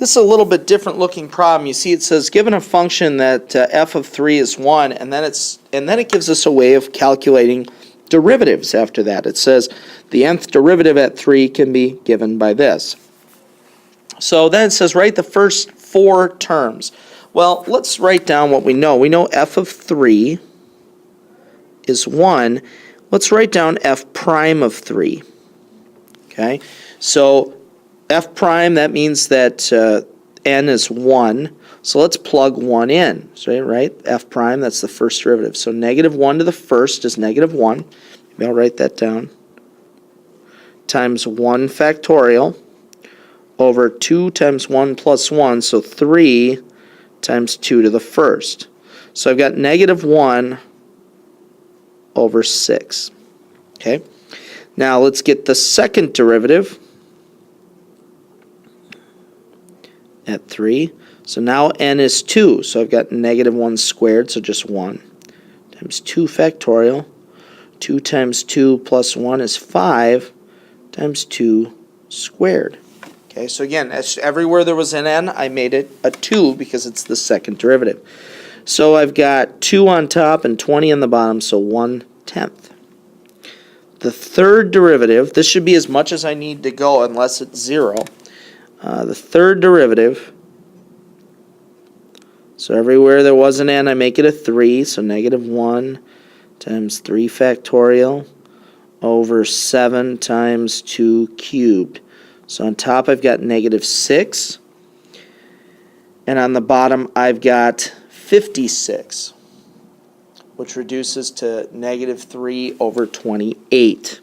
This is a little bit different looking problem. You see it says given a function that f of 3 is 1, and then it gives us a way of calculating derivatives after that. It says the nth derivative at 3 can be given by this. So then it says write the first 4 terms. Well, let's write down what we know. We know f of 3 is 1. Let's write down f prime of 3. Okay, so f prime, that means that n is 1. So let's plug 1 in. So, right, f prime, that's the first derivative. So negative 1 to the first is negative 1. Maybe I'll write that down. Times 1 factorial over 2 times 1 plus 1, so 3 times 2 to the first. So I've got negative 1 over 6. Okay. Now let's get the second derivative at 3. So now n is 2. So I've got negative 1 squared, so just 1. Times 2 factorial. 2 times 2 plus 1 is 5 times 2 squared. Okay, so again, everywhere there was an n, I made it a 2 because it's the second derivative. So I've got 2 on top and 20 on the bottom, so 1/10. The third derivative, this should be as much as I need to go unless it's 0. The third derivative, so everywhere there was an n, I make it a 3, so negative 1 times 3 factorial over 7 times 2 cubed. So on top I've got negative 6, and on the bottom I've got 56, which reduces to negative 3 over 28.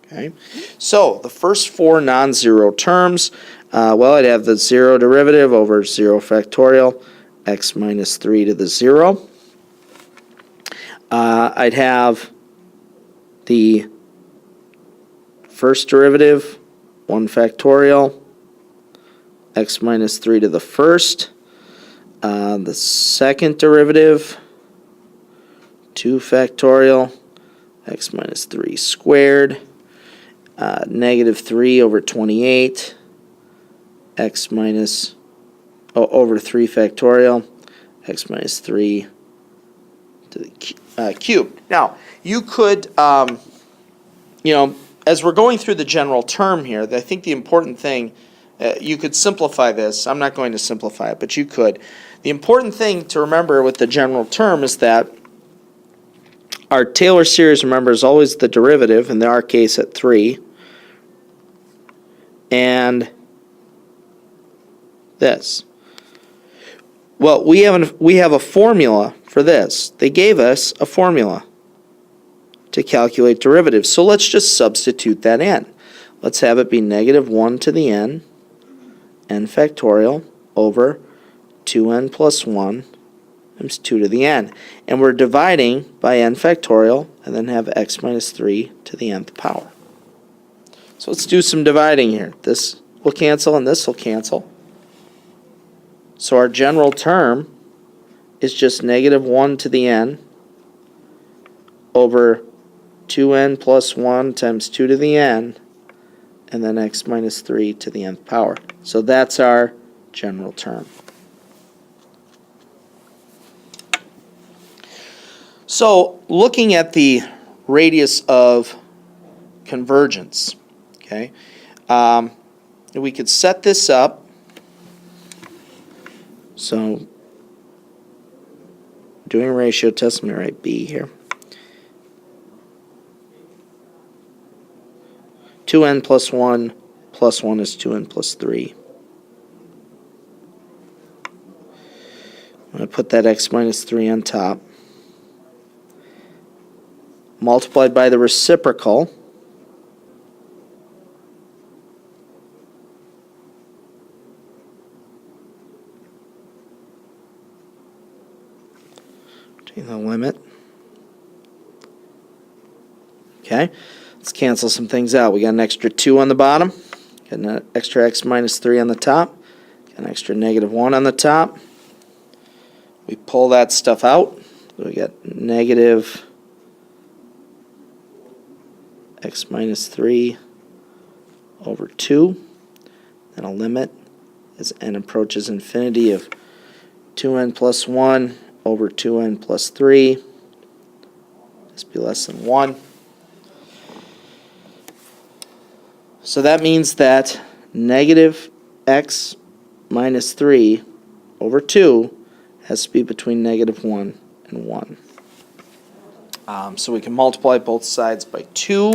Okay, so the first 4 non-zero terms, well, I'd have the 0 derivative over 0 factorial, x minus 3 to the 0. I'd have the first derivative, 1 factorial, x minus 3 to the first. The second derivative, 2 factorial, x minus 3 squared. Negative 3 over 28, x minus, over 3 factorial, x minus 3 to the cube. Now, you could, as we're going through the general term here, I think the important thing, you could simplify this. I'm not going to simplify it, but you could. The important thing to remember with the general term is that our Taylor series, remember, is always the derivative, in our case at 3. And this. Well, we have a formula for this. They gave us a formula to calculate derivatives. So let's just substitute that in. Let's have it be negative 1 to the n factorial, over 2n plus 1 times 2 to the n. And we're dividing by n factorial, and then have x minus 3 to the nth power. So let's do some dividing here. This will cancel and this will cancel. So our general term is just negative 1 to the n over 2n plus 1 times 2 to the n, and then x minus 3 to the nth power. So that's our general term. So looking at the radius of convergence, okay, we could set this up. So doing a ratio test, let me write B here. 2n plus 1 is 2n plus 3. I'm going to put that x minus 3 on top. Multiplied by the reciprocal. Take the limit. Okay, let's cancel some things out. We got an extra 2 on the bottom, got an extra x minus 3 on the top, got an extra negative 1 on the top. We pull that stuff out. So we got negative x minus 3 over 2. And a limit as n approaches infinity of 2n plus 1 over 2n plus 3. Must be less than 1. So that means that negative x minus 3 over 2 has to be between negative 1 and 1. So we can multiply both sides by 2.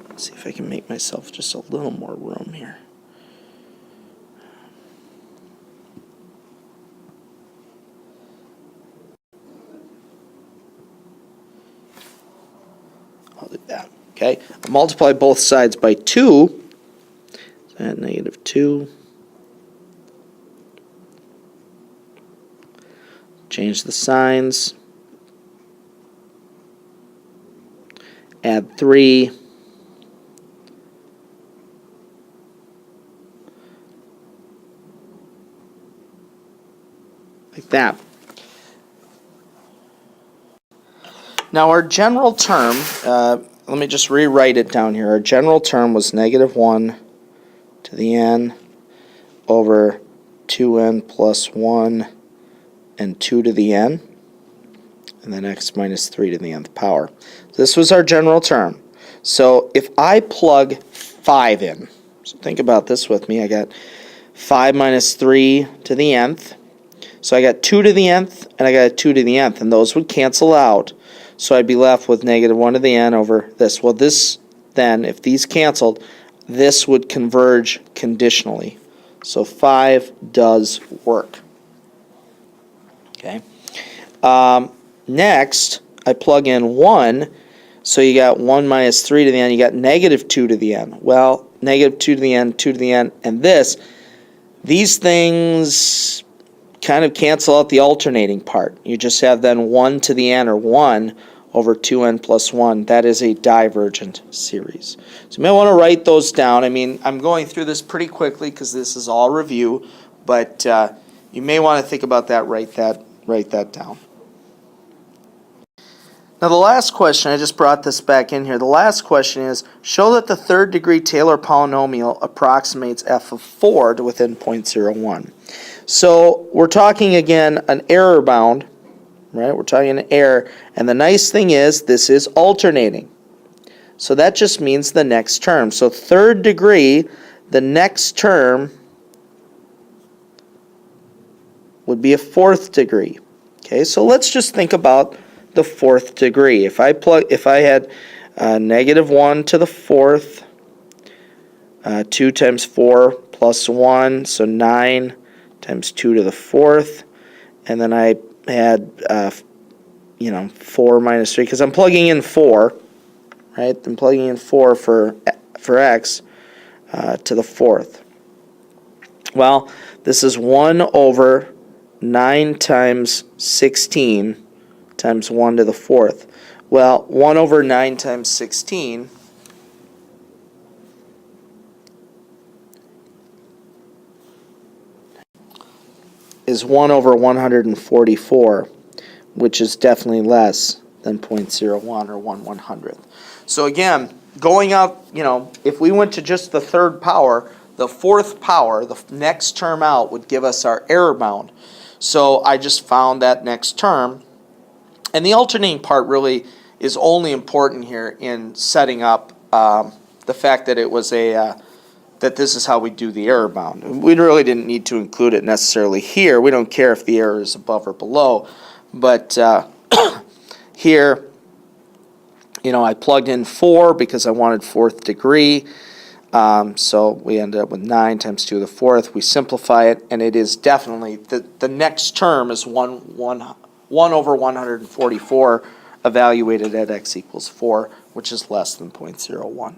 Let's see if I can make myself just a little more room here. I'll do that. Okay, I'll multiply both sides by 2. So I had negative 2. Change the signs. Add 3. Like that. Now our general term, let me just rewrite it down here. Our general term was negative 1 to the n over 2n plus 1 and 2 to the n, and then x minus 3 to the nth power. This was our general term. So if I plug 5 in, so think about this with me, I got 5 minus 3 to the nth, so I got 2 to the nth, and I got a 2 to the nth, and those would cancel out. So I'd be left with negative 1 to the n over this. Well, this then, if these canceled, this would converge conditionally. So 5 does work. Okay. Next, I plug in 1. So you got 1 minus 3 to the n. You got negative 2 to the n. Well, negative 2 to the n, 2 to the n, and this. These things kind of cancel out the alternating part. You just have then 1 to the n, or 1 over 2n plus 1. That is a divergent series. So you may want to write those down. I mean, I'm going through this pretty quickly because this is all review, but you may want to think about that, write that down. Now the last question, I just brought this back in here. The last question is, show that the third degree Taylor polynomial approximates f of 4 to within 0.01. So we're talking again an error bound, right? We're talking an error, and the nice thing is this is alternating. So that just means the next term. So third degree, the next term would be a fourth degree. Okay, so let's just think about the fourth degree. If I had negative 1 to the fourth, 2 times 4 plus 1, so 9 times 2 to the fourth, and then I had 4 minus 3, because I'm plugging in 4, right? I'm plugging in 4 for x to the fourth. Well, this is 1 over 9 times 16 times 1 to the fourth. Well, 1 over 9 times 16 is 1 over 144, which is definitely less than 0.01 or 1/100th. So again, going out, if we went to just the third power, the fourth power, the next term out, would give us our error bound. So I just found that next term. And the alternating part really is only important here in setting up the fact that it was that this is how we do the error bound. We really didn't need to include it necessarily here. We don't care if the error is above or below. But here, I plugged in 4 because I wanted fourth degree. So we ended up with 9 times 2 to the fourth. We simplify it, and it is definitely, the next term is 1 over 144 evaluated at x equals 4, which is less than 0.01.